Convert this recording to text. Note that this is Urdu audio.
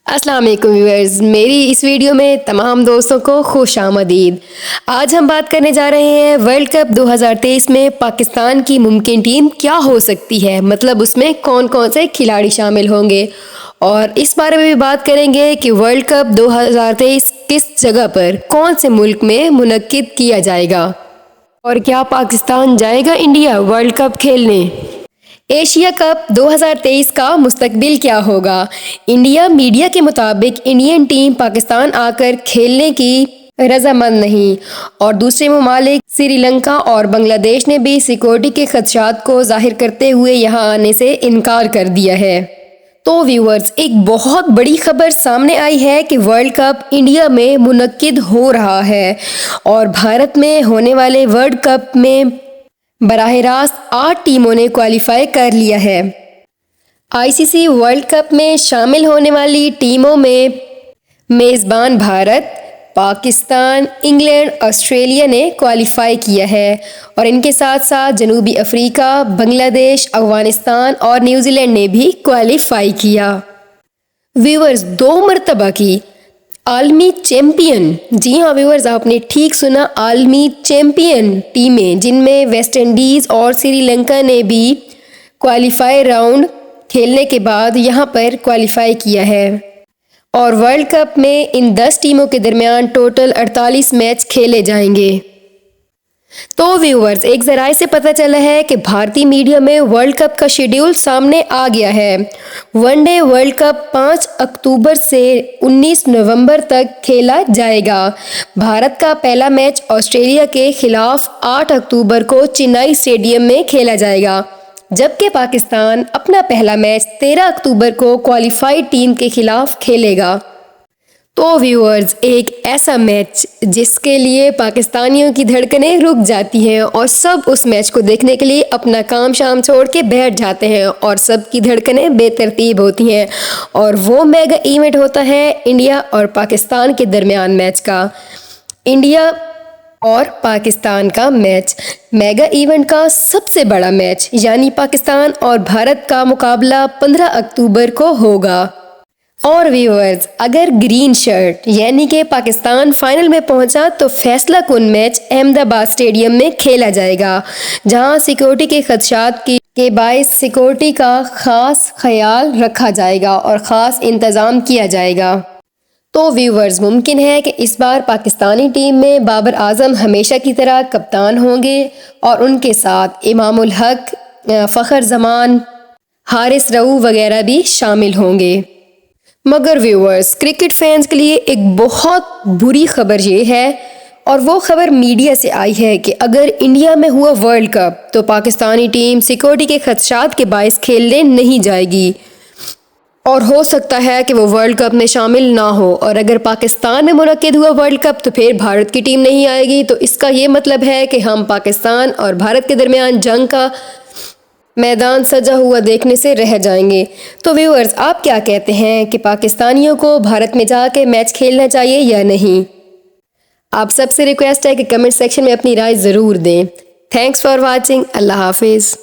السلام علیکم ویورز، میری اس ویڈیو میں تمام دوستوں کو خوش آمدید۔ آج ہم بات کرنے جا رہے ہیں ورلڈ کپ 2023 میں پاکستان کی ممکن ٹیم کیا ہو سکتی ہے، مطلب اس میں کون کون سے کھلاڑی شامل ہوں گے، اور اس بارے میں بھی بات کریں گے کہ ورلڈ کپ 2023 کس جگہ پر کون سے ملک میں منعقد کیا جائے گا، اور کیا پاکستان جائے گا انڈیا ورلڈ کپ کھیلنے۔ ایشیا کپ 2023 کا مستقبل کیا ہوگا؟ انڈیا میڈیا کے مطابق انڈین ٹیم پاکستان آ کر کھیلنے کی رضامند نہیں، اور دوسرے ممالک سری لنکا اور بنگلہ دیش نے بھی سیکورٹی کے خدشات کو ظاہر کرتے ہوئے یہاں آنے سے انکار کر دیا ہے۔ تو ویورز، ایک بہت بڑی خبر سامنے آئی ہے کہ ورلڈ کپ انڈیا میں منعقد ہو رہا ہے، اور بھارت میں ہونے والے ورلڈ کپ میں براہ راست 8 ٹیموں نے کوالیفائی کر لیا ہے۔ آئی سی سی ورلڈ کپ میں شامل ہونے والی ٹیموں میں میزبان بھارت، پاکستان، انگلینڈ، آسٹریلیا نے کوالیفائی کیا ہے، اور ان کے ساتھ ساتھ جنوبی افریقہ، بنگلہ دیش، افغانستان اور نیوزی لینڈ نے بھی کوالیفائی کیا۔ ویورز، 2 مرتبہ کی عالمی چیمپئن، جی ہاں ویورز، آپ نے ٹھیک سنا، عالمی چیمپئن ٹیمیں جن میں ویسٹ انڈیز اور سری لنکا نے بھی کوالیفائی راؤنڈ کھیلنے کے بعد یہاں پر کوالیفائی کیا ہے، اور ورلڈ کپ میں ان 10 ٹیموں کے درمیان ٹوٹل 48 میچ کھیلے جائیں گے۔ تو ویورز، ایک ذرائع سے پتہ چلا ہے کہ بھارتی میڈیا میں ورلڈ کپ کا شیڈیول سامنے آ گیا ہے۔ ون ڈے ورلڈ کپ 5 اکتوبر سے 19 نومبر تک کھیلا جائے گا۔ بھارت کا پہلا میچ آسٹریلیا کے خلاف 8 اکتوبر کو چنئی اسٹیڈیم میں کھیلا جائے گا، جبکہ پاکستان اپنا پہلا میچ 13 اکتوبر کو کوالیفائڈ ٹیم کے خلاف کھیلے گا۔ تو ویورز، ایک ایسا میچ جس کے لیے پاکستانیوں کی دھڑکنیں رک جاتی ہیں، اور سب اس میچ کو دیکھنے کے لیے اپنا کام شام چھوڑ کے بیٹھ جاتے ہیں، اور سب کی دھڑکنیں بے ترتیب ہوتی ہیں، اور وہ میگا ایونٹ ہوتا ہے انڈیا اور پاکستان کے درمیان میچ کا۔ انڈیا اور پاکستان کا میچ، میگا ایونٹ کا سب سے بڑا میچ، یعنی پاکستان اور بھارت کا مقابلہ 15 اکتوبر کو ہوگا۔ اور ویورز، اگر گرین شرٹ یعنی کہ پاکستان فائنل میں پہنچا تو فیصلہ کن میچ احمد آباد اسٹیڈیم میں کھیلا جائے گا، جہاں سیکورٹی کے خدشات کے باعث سیکورٹی کا خاص خیال رکھا جائے گا اور خاص انتظام کیا جائے گا۔ تو ویورز، ممکن ہے کہ اس بار پاکستانی ٹیم میں بابر اعظم ہمیشہ کی طرح کپتان ہوں گے، اور ان کے ساتھ امام الحق، فخر زمان، حارث رؤوف وغیرہ بھی شامل ہوں گے۔ مگر ویورز، کرکٹ فینس کے لیے ایک بہت بری خبر یہ ہے، اور وہ خبر میڈیا سے آئی ہے، کہ اگر انڈیا میں ہوا ورلڈ کپ تو پاکستانی ٹیم سیکورٹی کے خدشات کے باعث کھیلنے نہیں جائے گی، اور ہو سکتا ہے کہ وہ ورلڈ کپ میں شامل نہ ہو، اور اگر پاکستان میں منعقد ہوا ورلڈ کپ تو پھر بھارت کی ٹیم نہیں آئے گی، تو اس کا یہ مطلب ہے کہ ہم پاکستان اور بھارت کے درمیان جنگ کا میدان سجا ہوا دیکھنے سے رہ جائیں گے۔ تو ویورز، آپ کیا کہتے ہیں کہ پاکستانیوں کو بھارت میں جا کے میچ کھیلنا چاہیے یا نہیں؟ آپ سب سے ریکویسٹ ہے کہ کمنٹ سیکشن میں اپنی رائے ضرور دیں۔ Thanks for watching. اللہ حافظ۔